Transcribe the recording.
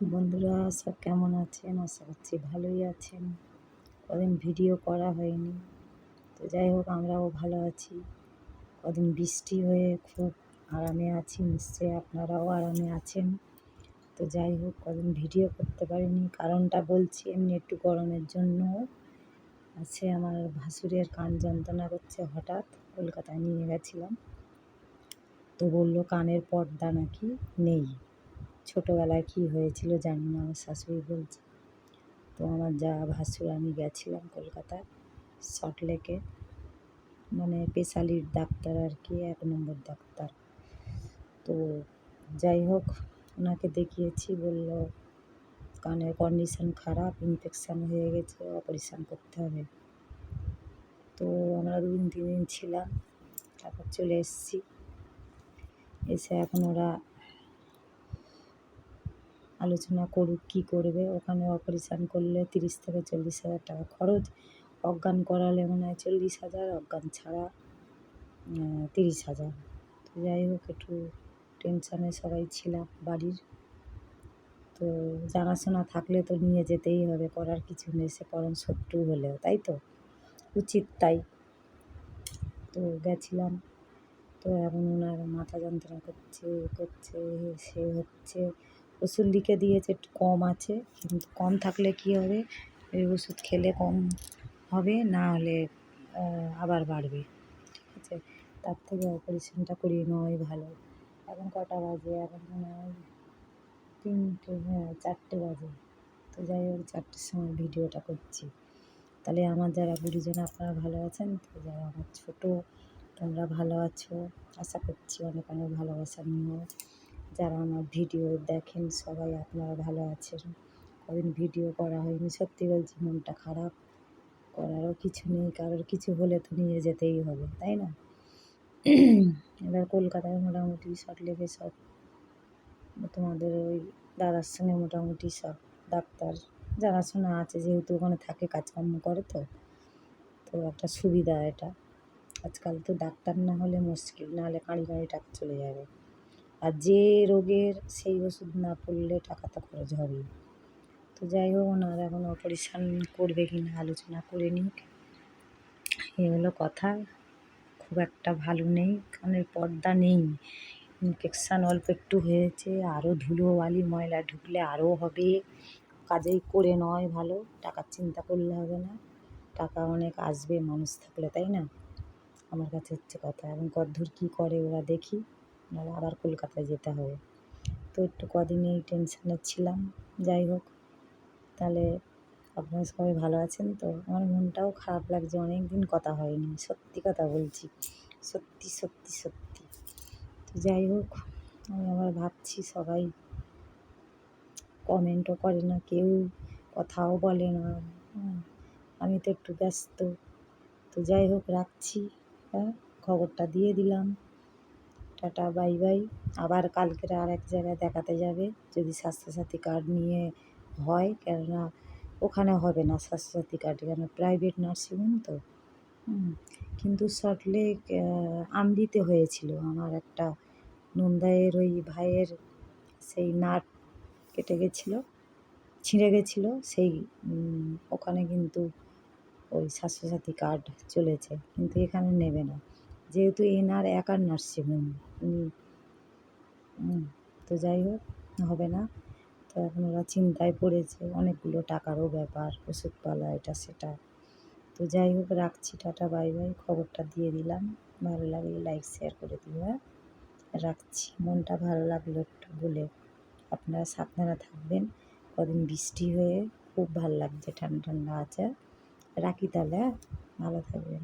বন্ধুরা সব কেমন আছেন? আশা করছি ভালোই আছেন। কদিন ভিডিও করা হয়নি, তো যাই হোক আমরাও ভালো আছি। কদিন বৃষ্টি হয়ে খুব আরামে আছি, নিশ্চয়ই আপনারাও আরামে আছেন। তো যাই হোক কদিন ভিডিও করতে পারিনি, কারণটা বলছি। এমনি একটু গরমের জন্য আছে, আমার ভাসুরের কান যন্ত্রণা করছে। হঠাৎ কলকাতায় নিয়ে গেছিলাম, তো বললো কানের পর্দা নাকি নেই। ছোটোবেলায় কী হয়েছিল জানি না, আমার শাশুড়ি বলছে। তো আমার যা ভাসুর আমি গেছিলাম কলকাতায় সল্টলেকে, মানে স্পেশালিস্ট ডাক্তার আর কি, 1 নম্বর ডাক্তার। তো যাই হোক ওনাকে দেখিয়েছি, বলল কানের কন্ডিশন খারাপ, ইনফেকশান হয়ে গেছে, অপারেশান করতে হবে। তো আমরা 2-3 দিন ছিলাম, তারপর চলে এসেছি। এসে এখন ওরা আলোচনা করুক কী করবে। ওখানে অপারেশান করলে 30,000 থেকে 40,000 টাকা খরচ। অজ্ঞান করালে মনে হয় 40,000, অজ্ঞান ছাড়া 30,000। তো যাই হোক একটু টেনশানে সবাই ছিলাম বাড়ির। তো জানাশোনা থাকলে তো নিয়ে যেতেই হবে, করার কিছু নেই, সে পরম শত্রু হলেও, তাই তো উচিত তাই। তো গেছিলাম, তো এখন ওনার মাথা যন্ত্রণা করছে সে হচ্ছে। ওষুধ লিখে দিয়েছে, একটু কম আছে, কিন্তু কম থাকলে কী হবে, এই ওষুধ খেলে কম হবে, না হলে আবার বাড়বে। ঠিক আছে, তার থেকে অপারেশনটা করিয়ে নেওয়াই ভালো। এখন কটা বাজে? এখন মনে হয় 4টে বাজে। তো যাই হোক 4টের সময় ভিডিওটা করছি। তাহলে আমার যারা গুরুজন আপনারা ভালো আছেন, তো যারা আমার ছোটো তোমরা ভালো আছো, আশা করছি অনেক অনেক ভালোবাসা নিও। যারা আমার ভিডিও দেখেন সবাই আপনারা ভালো আছেন। কদিন ভিডিও করা হয়নি, সত্যি বলছি মনটা খারাপ। করারও কিছু নেই, কারোর কিছু হলে তো নিয়ে যেতেই হবে, তাই না? এবার কলকাতায় মোটামুটি সল্টলেকে সব তোমাদের ওই দাদার সঙ্গে মোটামুটি সব ডাক্তার জানাশোনা আছে, যেহেতু ওখানে থাকে, কাজকর্ম করে, তো একটা সুবিধা এটা। আজকাল তো ডাক্তার না হলে মুশকিল, না হলে কাঁড়ি টাকা চলে যাবে। আর যে রোগের সেই ওষুধ না পড়লে টাকা তো খরচ হবেই। তো যাই হোক ওনার এখন অপারেশান করবে কি না আলোচনা করে নিক, এ হলো কথা। খুব একটা ভালো নেই, কানের পর্দা নেই, ইনফেকশান অল্প একটু হয়েছে, আরও ধুলো বালি ময়লা ঢুকলে আরও হবে। কাজেই করে নেওয়াই ভালো, টাকার চিন্তা করলে হবে না। টাকা অনেক আসবে মানুষ থাকলে, তাই না? আমার কাছে হচ্ছে কথা। এখন কতদূর কী করে ওরা দেখি, নাহলে আবার কলকাতায় যেতে হবে। তো একটু কদিন এই টেনশানে ছিলাম। যাই হোক, তাহলে আপনারা সবাই ভালো আছেন তো? আমার মনটাও খারাপ লাগছে, অনেক দিন কথা হয়নি, সত্যি কথা বলছি, সত্যি সত্যি সত্যি। তো যাই হোক আমি আবার ভাবছি, সবাই কমেন্টও করে না, কেউ কথাও বলে না। আমি তো একটু ব্যস্ত। তো যাই হোক রাখছি, হ্যাঁ, খবরটা দিয়ে দিলাম। Tata, bye bye. আবার কালকের আর এক জায়গায় দেখাতে যাবে, যদি স্বাস্থ্যসাথী কার্ড নিয়ে হয়, কেননা ওখানে হবে না স্বাস্থ্যসাথী কার্ড, কেন প্রাইভেট নার্সিংহোম তো। কিন্তু সল্টলেক আমদিতে হয়েছিল, আমার একটা নন্দাইয়ের ওই ভাইয়ের সেই নাট কেটে গেছিলো, ছিঁড়ে গেছিলো, সেই ওখানে কিন্তু ওই স্বাস্থ্যসাথী কার্ড চলেছে, কিন্তু এখানে নেবে না, যেহেতু এনার একার নার্সিংহোম। তো যাই হোক হবে না। তো এখন ওরা চিন্তায় পড়েছে, অনেকগুলো টাকারও ব্যাপার, ওষুধপালা এটা সেটা। তো যাই হোক রাখছি, টাটা বাই বাই। খবরটা দিয়ে দিলাম, ভালো লাগলে লাইক শেয়ার করে দিও, হ্যাঁ, রাখছি। মনটা ভালো লাগলো একটু বলে। আপনারা সাবধানে থাকবেন, কদিন বৃষ্টি হয়ে খুব ভালো লাগছে, ঠান্ডা ঠান্ডা আছে। রাখি তাহলে, হ্যাঁ, ভালো থাকবেন।